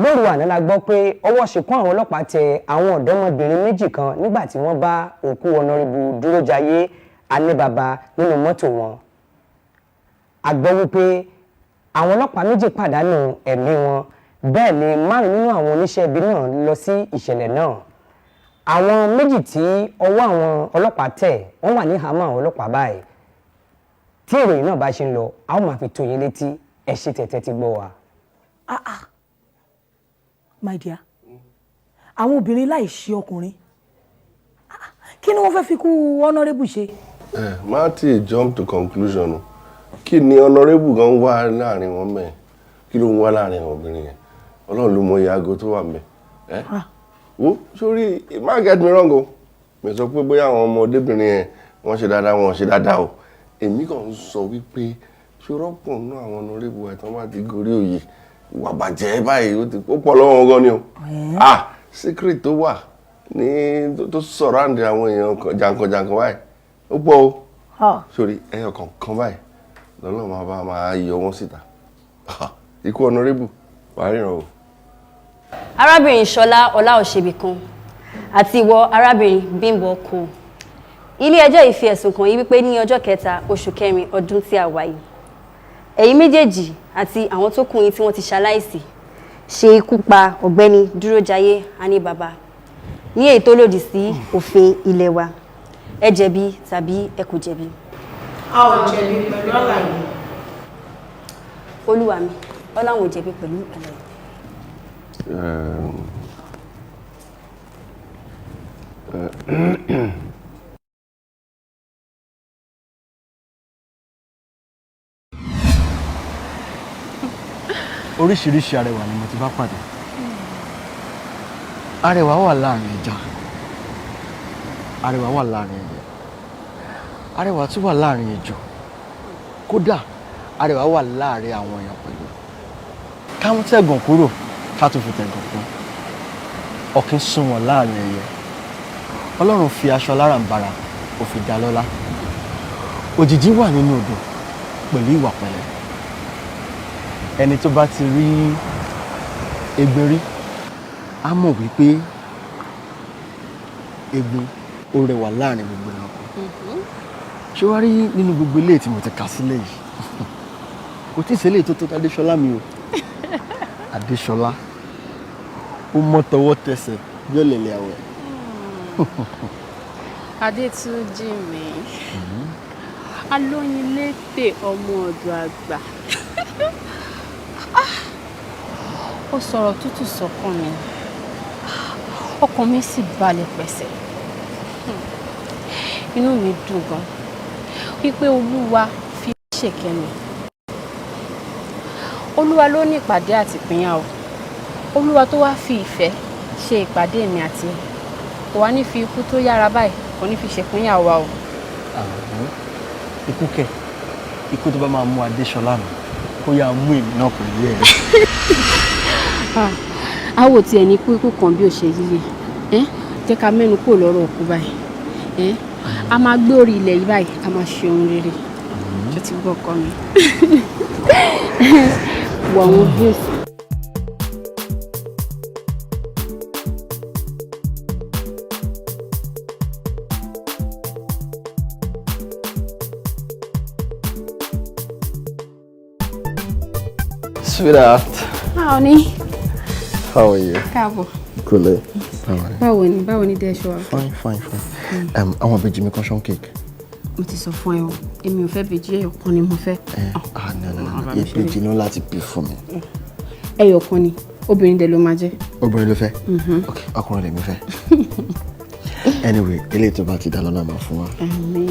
lóru àná la gbọ́ pé ọwọ́ ṣìkún àwọn ọlọ́pàá tẹ àwọn ọ̀dọ́mọbìnrin méjì kan nígbà tí wọ́n bá òkú Honourable Dúrójayé Aníbàbà nínú mọ́tò wọn. a gbọ́ wípé àwọn ọlọ́pàá méjì pàdánù ẹ̀mí wọn bẹ́ẹ̀ ni 5 nínú àwọn oníṣẹ́ ibi náà lọ sí ìṣẹ̀lẹ̀ náà. àwọn méjì tí ọwọ́ àwọn ọlọ́pàá tẹ̀ wọ́n wà ní ìhámọ́ àwọn ọlọ́pàá báyìí. tí ìròyìn náà bá ṣe ń lọ a ó máa fi tó yín létí ẹ ṣé tẹ́tẹ́ tí gbọ́ wa. My dear, àwọn obìnrin láì ṣe ọkùnrin kí ni wọ́n fẹ́ fi kú Honourable ṣe? Má tí jump to conclusion. Kí ni Honourable gan wá láàrin wọn mẹ́? Kí ló ń wá láàrin àwọn obìnrin yẹn? Ọlọ́run ló mọ iye aago tó wà ńbẹ̀. Wo sórí, má get me wrong o. Mi sọ pé bóyá àwọn ọmọdébìnrin yẹn wọ́n ṣe dáadáa wọn ṣe dáadáa o. Èmi kàn ń sọ wípé ṣòrọ́pọ̀ náà àwọn Honourable ẹ̀ tán bá ti gorí òye ìwà bàjẹ́ báyìí ó pọ̀ lọ́wọ́ wọn gan ni o. Secret tó wà ní tó surround àwọn èèyàn jàǹkànjàǹkàn báyìí ó pọ̀ o. Sórí ẹyọ kọ̀ọ̀kan báyìí lọ́nà máa yọ wọ́n síta. Ikú Honourable wàá ríran o. Arábìnrin Ṣọlá Ọláòṣèbìkan àti ìwọ arábìnrin Bímbọ́ kò. Ilé ẹjọ́ ìfi ẹ̀sùn kàn yín wípé ní ọjọ́ 3 oṣù kẹrin ọdún tí a wà yìí. Ẹ̀yin méjèèjì àti àwọn tó kù yín tí wọ́n ti ṣaláìsí ṣe ikú pa ọ̀gbẹ́ni Dúrójayé Aníbàbá ní èyí tó lòdì sí òfin ilé wa. Ẹ jẹ̀bi tàbí ẹ kò jẹ̀bi? A ò jẹ̀bi pẹ̀lú àlàyé. Olúwa mi, Ọláwọn ò jẹ̀bi pẹ̀lú àlàyé. Oríṣiríṣi arẹwà ni mo ti bá pàdé. Arẹwà wà láàrin ẹja, arẹwà wà láàrin ẹyẹ, arẹwà tún wà láàrin ejò, kódà arẹwà wà láàrin àwọn èèyàn pẹ̀lú. Ká mú tẹ̀gàn kúrò ká tún fi tẹ̀gàn kún. Ọ̀kín sunwọ̀n láàrin ẹyẹ. Ọlọ́run fi aṣọ aláràǹbarà ó fi dá lọ́lá. Òjìji wà nínú odò pẹ̀lú ìwà pẹ̀lẹ́. Ẹni tó bá ti rí egbin rí á mọ̀ wípé egbin ó rẹwà láàrin gbogbo ẹranko. Ṣé wá rí nínú gbogbo ilé tí mo ti kà sílẹ̀ yìí kò tí ì ṣẹlẹ̀ tó tó Adéṣọlá mi o. Adéṣọlá ó mọ́ tọwọ́ tẹsẹ̀ bí ọ̀lẹ̀lẹ̀ àwẹ̀. Adétúnjí mi alóyin létè ọmọ ọ̀dọ̀ àgbà. Ó sọ̀rọ̀ tútù sọ́kàn mi, ọkàn mi sì balẹ̀ pẹ̀sẹ̀. Inú mi dùn gan wípé Olúwa fi ṣèkẹ́ mi. Olúwa ló ní ìpàdé àti ìpínyà o. Olúwa tó wá fi ìfẹ́ ṣe ìpàdé mi àti ẹ̀. Kò wá ní fi ikú tó yára báyìí, kò ní fi ṣèpínyà wa o. Ikú kẹ̀, ikú tó bá máa mú Adéṣọlá mi kó yá mú èmi náà pẹ̀lú ẹ̀. Àwọ̀ tí ẹni kú ikú kan bí ó ṣe yíyẹ. Jẹ́ ká mẹ́nu kúrò lọ́rọ̀ òkú báyìí. A máa gbé orí ilẹ̀ yìí báyìí, a máa ṣe ohun rere. Ṣé ti gbọ́ ọkọ mi? Wọ àwọn views. Sweetheart. Honey. How are you? Káàbọ̀. Cool. Báwo ni dé ṣọ́? Fine. Àwọn ìbejì mi kan ṣán cake. Mo ti sọ fún ẹ o, èmi ò fẹ́ ìbejì, ẹyọ̀kan ni mo fẹ́. No. Ìbejì ní láti bí fún mi. Ẹyọ̀kan ni, obìnrin dẹ̀ ló máa jẹ́. Obìnrin ló fẹ́? Ok, ọkùnrin lèmi fẹ́. Anyway, eléyìí tó bá ti dá lọ́nà máa fún wa. Àmín.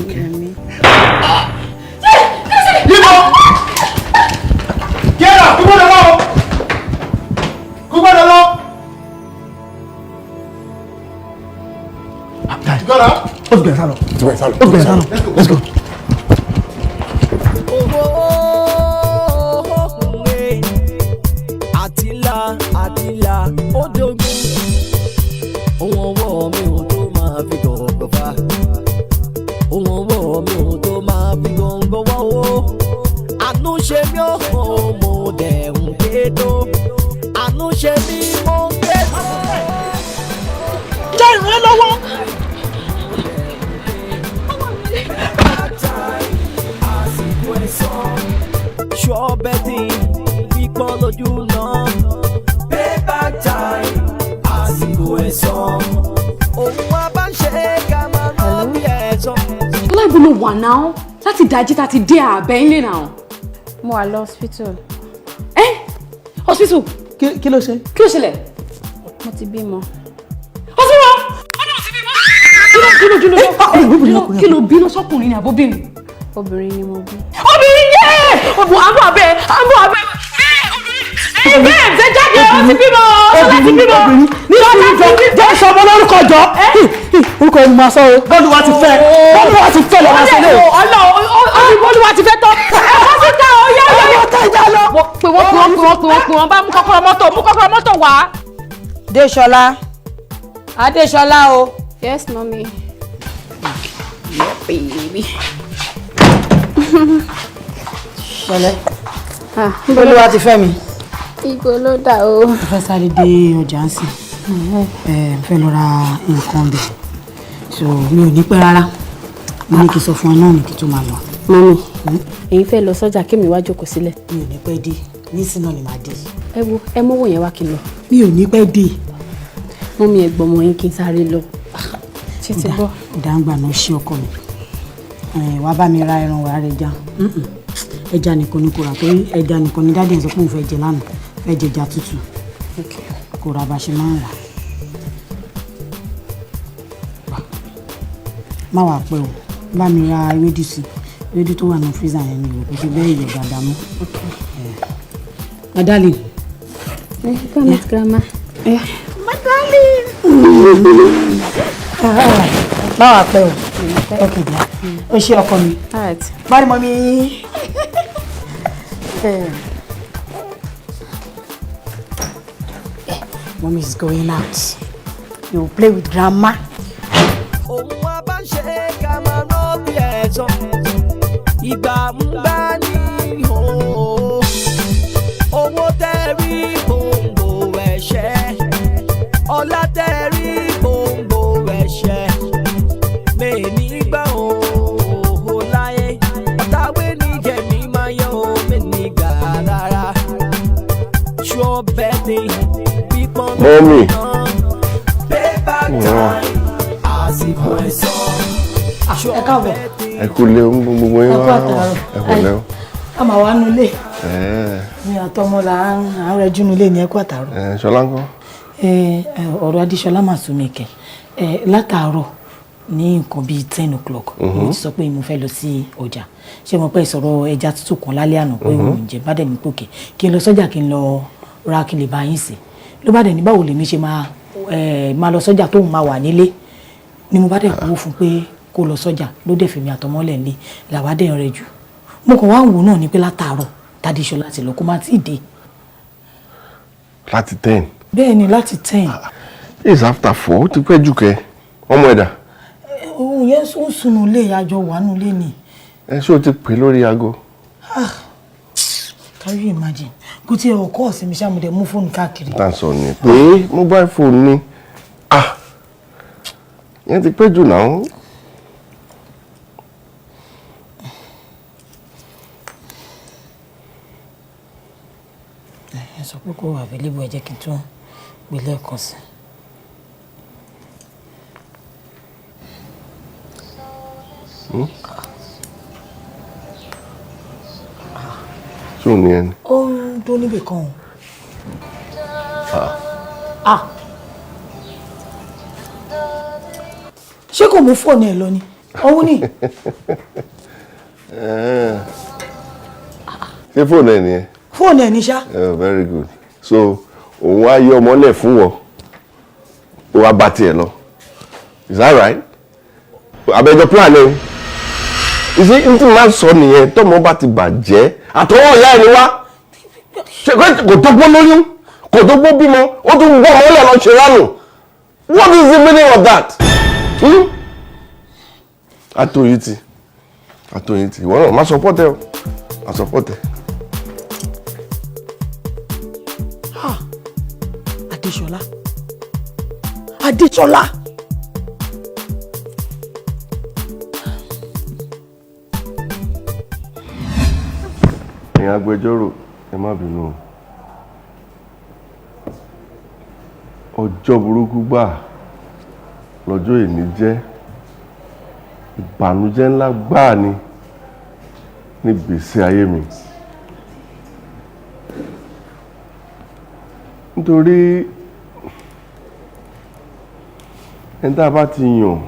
Kẹ́rà, kú gbọ́dọ̀ lọ! Kú gbọ́dọ̀ lọ! Gọ́dọ̀? Ó ti bẹ̀rẹ̀ sálọ. Let's go. Àtìlá, ó dogun. Ohun ọwọ́ mi ò tó máa fi gọ̀ọ̀gọ̀ fa. Ohun ọwọ́ mi ò tó máa fi gọ̀ọ̀gọ̀ wá o. Àánú ṣe mí ó mo dẹ̀ ń ké tó. Àánú ṣe mí mo ń ké tó. Jẹ́ ìrìn lọ́wọ́. Àsìkò ẹ̀san. Ṣọ́bẹ̀tì pípọ́n lójú náà. Payback time. Àsìkò ẹ̀san. Òun wa bá ń ṣe ká máa rán bí ẹ̀san. Láìpẹ́ ló wà náà láti dájí tá ti dé àbẹ̀ ńlẹ̀ náà. Mo wà lọ hospital. hospital. Kí ló ṣe? Kí ló ṣẹlẹ̀? Mo ti bímọ. Hospital. Kí ló bínú sọ́kùnrin ni àbóbìnrin? Obìnrin ni mo bí. Obìnrin yẹ́! Àbọ̀ abẹ́. Bẹ́ẹ̀ ṣe jáde ó ti bímọ. Ṣọlá ti bímọ. Ní jẹ́ ìṣọmọ lórúkọ jọ. Orúkọ ẹni máa sọ o. Bọ́lúwa ti fẹ́ lọ́wọ́ sílé. Bọ́lúwa ti fẹ́ tọ́. Ẹ̀fọ́ sí ta ọ yá yá. Ọjọ́ ìjà lọ. Pè wọ́n bá mú kọ́kọ́rọ́ mọ́tò wá. Adéṣọlá o. Yes, mommy. Yeah, baby. Ṣọlẹ̀. Bọ́lúwa ti fẹ́ mi. Ibo ló dà o. Mo fẹ́ sáré dé ọjà ń sìn. Fẹ́ lọ ra nǹkan bẹ̀. So mi ò ní pẹ́ rárá. Mo ní kí n sọ fún ẹ náà ní kí tó máa lọ. Mami, èyí fẹ́ lọ sọ́jà kémi wá jókòó sílẹ̀. Mi ò ní pẹ́ dé. Nísìn náà ni màá dé. Ẹ wo, ẹ mówó yẹn wá kí n lọ. Mi ò ní pẹ́ dé. Mọ́mí ẹ gbọ́mọ yín kí n sáré lọ. Ṣé ti gbọ́? Ìdáǹgbà náà ṣí ọkọ mi. Wàá bá mi ra ẹran wàá rẹ já. Ẹja nìkan ni kò rà torí ẹja nìkan ni dáàdì ẹ̀ sọ pé òun fẹ́ jẹ lánàá. Fẹ́ jẹ ẹja tútù. Kò rà bá ṣe máa ń rà. Má wàá pẹ́ o. Bá mi ra ewédú sí. Ewédú tó wà ní freezer yẹn ni o kò fi bẹ́ẹ̀ yọ̀ dáadáa mọ́. My darling. Come on, grandma. My darling. Má wàá pẹ́ o. Okay, dear. O ṣe ọkọ mi. Bye, mommy. Mommy is going out. You will play with grandma. Ohun wa bá ń ṣe ká máa rán bí ẹ̀tàn. Ìgbà ń bá ní owó tẹ́rí gbòǹgbò ẹ̀ṣẹ̀. Ọlá tẹ́rí gbòǹgbò ẹ̀ṣẹ̀. Mèmí gbà ó láyé. Ọ̀tàwé ní kẹ̀mí máa yẹ omi nígbà rárá. Surebet pípọ́n Mommy. Ẹ káàbọ̀. Ẹ kú lé gbogbo yín wá. Ẹ kú lé o. A máa wá nulẹ̀. Mi àtọmọ là ń rẹjú nulẹ̀ ní ẹ kú àtàrọ̀. Ṣọlá ńkọ́? Ọ̀rọ̀ Adéṣọlá mà sún mi kẹ̀. Látàárọ̀ ní nǹkan bíi 10 o'clock. Mo ti sọ pé mo fẹ́ lọ sí ọjà. Ṣé mo pẹ́ sọ̀rọ̀ ẹja tútù kan lálẹ́ àná pé òun jẹ bá dẹ̀ ní pòkè. Kí n lọ sọ́jà kí n lọ ra kí lè bá yín sè. Ló bá dẹ̀ ní báwo lèmi ṣe máa lọ sọ́jà tóun máa wà nílé. Ni mo bá dẹ̀ kúrò fún pé kó lọ sọ́jà ló dẹ̀ fèmí àtọmọ́lẹ̀ ńlé làwa dẹ̀ ń rẹ jù. Mo kàn wá wò náà ni pé látàárọ̀ Tádéṣọlá ti lọ kó má tíì dé. Láti 10. Bẹ́ẹ̀ ni láti 10. It's after 4. Ó ti pẹ́ jù kẹ́. Ọmọ ẹ̀dá. Òun yẹn ń sunu ilé àjọ wà nù ilé ni. Ṣé o ti pè lórí aago? Can you imagine? Kò tí ẹ ọkọ ọ̀sìn mi ṣàmùdẹ̀ mú fóònù káàkiri. Tá a sọ ni pé mobile phone ni. Yẹn ti pẹ́ jù náà. Ẹ sọ pé kó wà available ẹ jẹ́ kí n tún gbé lẹ́ẹ̀kan sí. Ṣé o ní ẹni? Ó ń dún níbì kan o. Ṣé kò mú fóònù ẹ lọ ni? Òun ni. Ṣé fóònù ẹ nìyẹn? Fóònù ẹ ní ṣá. Very good. So òun wá yọ ọmọlẹ̀ fún wọn. Ó wá bá tiẹ̀ lọ. Is that right? Àbẹ̀jọ plan ẹ. Ìṣe ní tí màá sọ nìyẹn tọ́mọ bá ti bàjẹ́ àtọwọ́ ìyá ẹni wá. Ṣé kò tó gbó lóyún? Kò tó gbó bímọ? Ó tún gbọ́ ọmọlẹ̀ lọ ṣe ránù. What is the meaning of that? Atoyiti. Ìwọ náà má support ẹ o. Má support ẹ. Adéṣọlá. Ẹ̀yin agbẹjọ́rò ẹ má bínú. Ọjọ́ burúkú gbà lọ́jọ́ èní jẹ́. Ìbànújẹ́ ńlá gbáà ni ní ìgbésí ayé mi. nítorí ẹni tá a bá ti yàn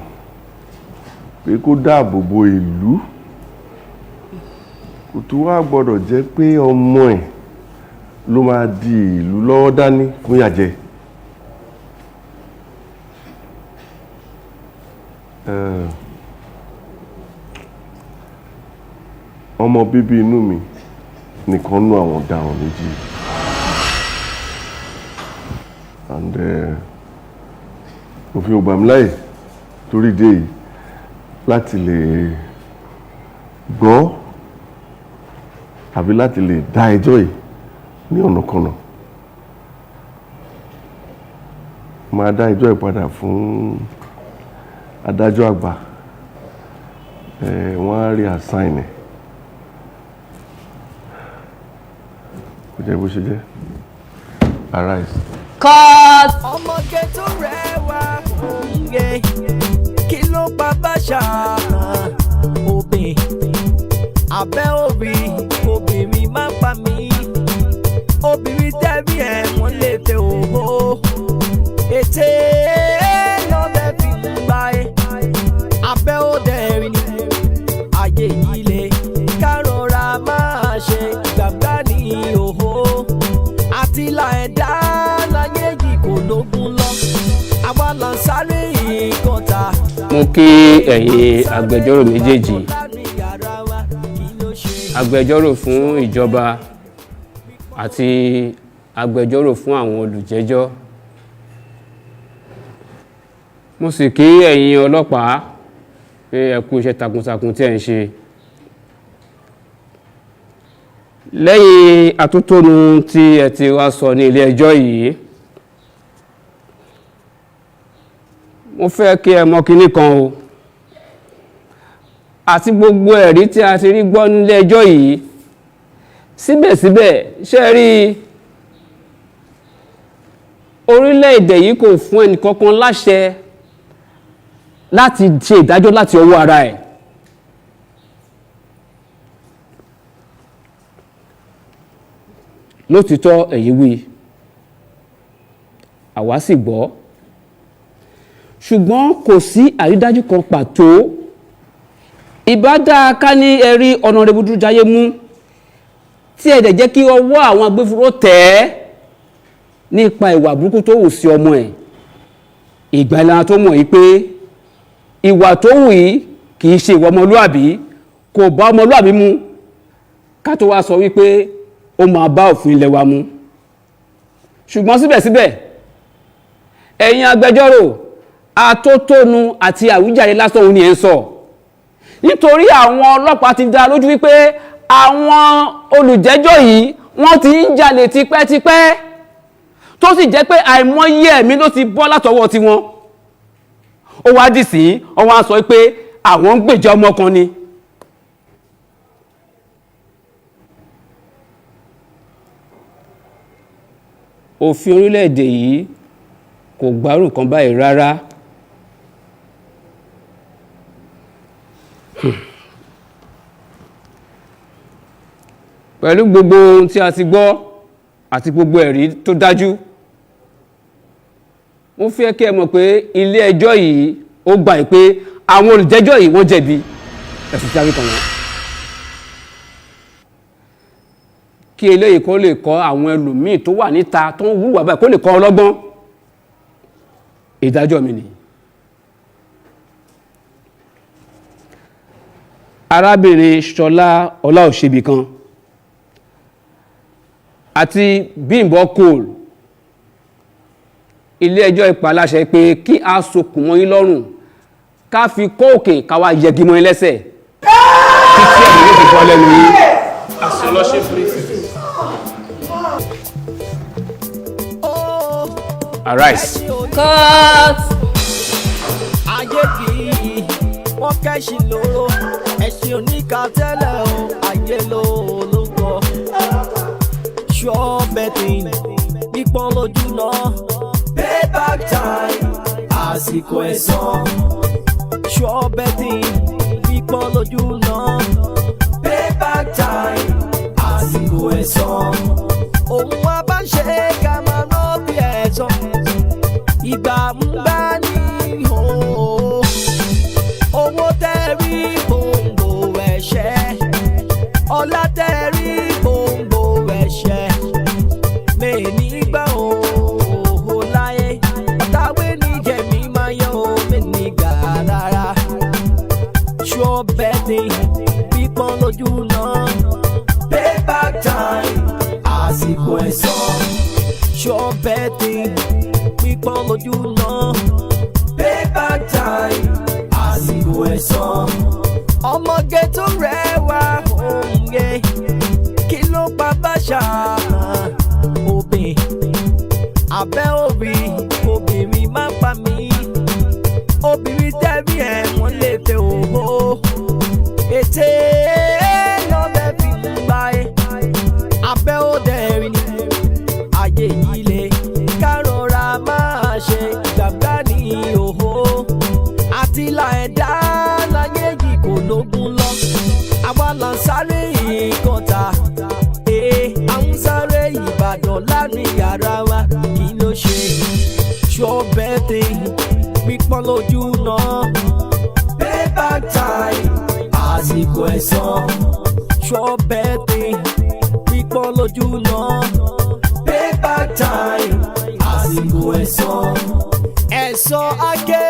pé kó dáàbò bo ìlú kò tó wá gbọ́dọ̀ jẹ́ pé ọmọ ẹ̀ ló máa di ìlú lọ́wọ́ dání fún yàjẹ́. Ọmọ bíbí inú mi nìkan nú àwọn ọ̀daràn méjì and òfin ò gbà mí láyè torí dé yìí láti lè gbọ́ tàbí láti lè dá ẹjọ́ yìí ní ọ̀nàkọnà. Máa dá ẹjọ́ yìí padà fún adájọ́ àgbà wọ́n á rí assign ẹ̀. Kò jẹ́ bó ṣe jẹ́. Arise. Cut. Ọmọge tó rẹwà yẹ kí ló pa bàṣà obìn abẹ́ òbí obìnrin má pa mí obìnrin tẹ́bí ẹ̀ wọ́n lè fẹ́ òhó ètè lọ́bẹ̀ fi gbà ẹ́ abẹ́ òdẹ̀rìn ayé yìí lè kárọ̀ra máa ṣe gbàgbá ní òhó àti là ẹ̀dá láyé yìí kò lógun lọ àwa là ń sáré ìkọta. Mo kí ẹ̀yin agbẹjọ́rò méjèèjì agbẹjọ́rò fún ìjọba àti agbẹjọ́rò fún àwọn olùjẹ́jọ́. Mo sì kí ẹ̀yin ọlọ́pàá pé ẹ kú iṣẹ́ takuntakun tí ẹ ń ṣe. Lẹ́yìn atótónu tí ẹ ti wá sọ ní ilé ẹjọ́ yìí, mo fẹ́ kí ẹ mọ̀ kíní kan o. Àti gbogbo ẹ̀rí tí a ti rí gbọ́ nílé ẹjọ́ yìí, síbẹ̀síbẹ̀ ṣé rí orílẹ̀-èdè yìí kò fún ẹnìkankan láṣẹ láti ṣe ìdájọ́ láti ọwọ́ ara ẹ̀. Lótìítọ́ èyí wí, àwa sì gbọ́, ṣùgbọ́n kò sí àrídájú kan pàtó. Ìbá dáa ká ní ẹ̀rí Honourable Dúrójayé mú tí ẹ̀dẹ̀ jẹ́ kí ọwọ́ àwọn agbófinró tẹ̀ ẹ́ nípa ìwà burúkú tó wù sí ọmọ ẹ̀. Ìgbà ìlànà tó mọ̀ yìí pé ìwà tó wù yìí kì í ṣe ìwà ọmọlúàbí, kò bá ọmọlúàbí mu, ká tó wá sọ wípé ó máa bá òfin ilẹ̀ wa mu. Ṣùgbọ́n síbẹ̀síbẹ̀ ẹ̀yin agbẹjọ́rò atótónu àti àwíjàre lásán òun ni ẹ̀ ń sọ. Nítorí àwọn ọlọ́pàá ti dá lójú wípé àwọn olùjẹ́jọ́ yìí wọ́n ti ń jalè tipẹ́tipẹ́ tó sì jẹ́ pé àìmọye ẹ̀mí ló ti bọ́ látọwọ́ tiwọn. Ó wá dì sí ọwọ́ á sọ pé àwọn ń gbèjà ọmọ kan ni. Òfin orílẹ̀-èdè yìí kò gbárùn kan báyìí rárá. Pẹ̀lú gbogbo ohun tí a ti gbọ́ àti gbogbo ẹ̀rí tó dájú, mo fẹ́ kí ẹ mọ̀ pé ilé ẹjọ́ yìí ó gbà pé àwọn olùjẹ́jọ́ yìí wọ́n jẹ̀bi ẹ̀sùn tí a fi kàn wọ́n. Kí eléyìí kó lè kọ́ àwọn ẹlòmíì tó wà níta tó ń wúwà báyìí kó lè kọ́ ọlọ́gbọ́n. Ìdájọ́ mi nìyí. Arábìnrin Ṣọlá Ọláòṣèbìkan àti Bímbọ́ Cole, ilé ẹjọ́ ìpàláṣẹ pé kí a sokùn mọ́ yín lọ́rùn ká fi kóòkè ká wá yẹgi mọ́ yín lẹ́sẹ̀ títí ẹ̀mí yóò fi bọ́ lẹ́nu yín. Àṣọlọ́ṣẹ́ fúrísì. Arise. Cut. Ayé kìí wọ́n kẹ́sì lóró ẹ̀sìn oníkà tẹ́lẹ̀ o ayé ló kọ́. Sure betting pípọ́n lójú náà payback time àsìkò ẹ̀san. Sure betting pípọ́n lójú náà payback time àsìkò ẹ̀san. Òun wa bá ń ṣe ká máa rán bí ṣọ́bẹ̀tì pípọ́n lójú náà payback time àsìkò ẹ̀san. ọmọge tó rẹwà òǹyẹ kí ló pa báṣà obìn abẹ́ òbí obìnrin má pa mí obìnrin tẹ́bí ẹ̀ wọ́n lè fẹ́ òhó ètè lọ́bẹ̀ fi ń gbá ẹ abẹ́ òdẹ̀rìn ayé yìí lè kárọ̀ra máa ṣe gbàgbá ní òhó àti là ẹ̀dá láyé yìí kò lógún lọ àwa là ń sáré ìkọta à ń sáré Ìbàdàn láàrin yàrá wa kí ló ṣe ṣọ́bẹ̀tì pípọ́n lójú náà payback time àsìkò ẹ̀san. ṣọ́bẹ̀tì pípọ́n lójú náà payback time àsìkò ẹ̀san. ẹ̀san àgé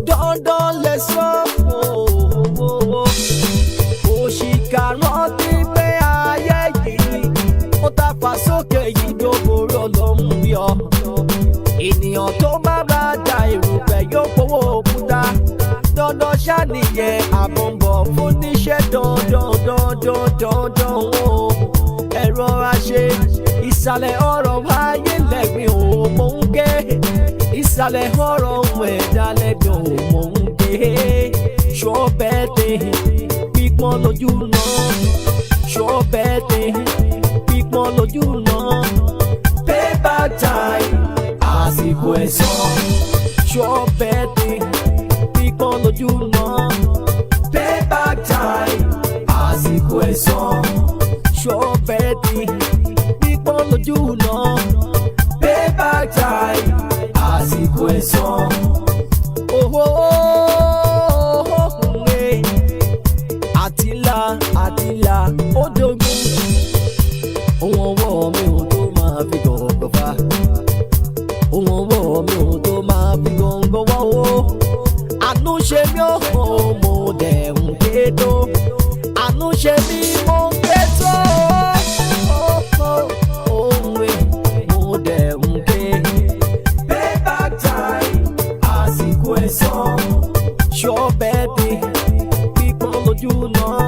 dandan lẹ̀san òṣìkà rántí pé ayé yìí ó ta fà sókè yìí dóboró ló ń bí ọ. ènìyàn tó bá bá da ìrùpẹ̀ yóò fowó òkúta dandan ṣàníyàn àbọ̀nbọ̀ fún níṣẹ́ dandan o. ẹ̀rọ àṣẹ ìsàlẹ̀ ọ̀rọ̀ ayé lẹ́gbìn ò mọ̀ ń ké ìsàlẹ̀ ọ̀rọ̀ ohun ẹ̀dá lẹ́gbìn ò mọ̀ ń ké. ṣọ́bẹ̀tì pípọ́n lójú náà ṣọ́bẹ̀tì pípọ́n lójú náà payback time àsìkò ẹ̀san. ṣọ́bẹ̀tì pípọ́n lójú náà payback time àsìkò ẹ̀san. ṣọ́bẹ̀tì pípọ́n lójú náà payback time àsìkò ẹ̀san. àtìlà ó dogun ohun ọwọ́ mi ò tó máa fi gọ̀ọ̀gọ̀ fa ohun ọwọ́ mi ò tó máa fi gọ̀ọ̀gọ̀ wá o. àánú ṣe mí ó mo dẹ̀ ń ké tó àánú ṣe mí mo ń ké tó mo dẹ̀ ń ké. payback time àsìkò ẹ̀san. ṣọ́bẹ̀tì pípọ́n lójú náà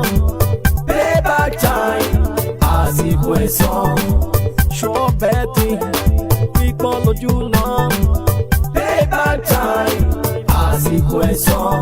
payback time àsìkò ẹ̀san. ṣọ́bẹ̀tì pípọ́n lójú náà payback time àsìkò ẹ̀san.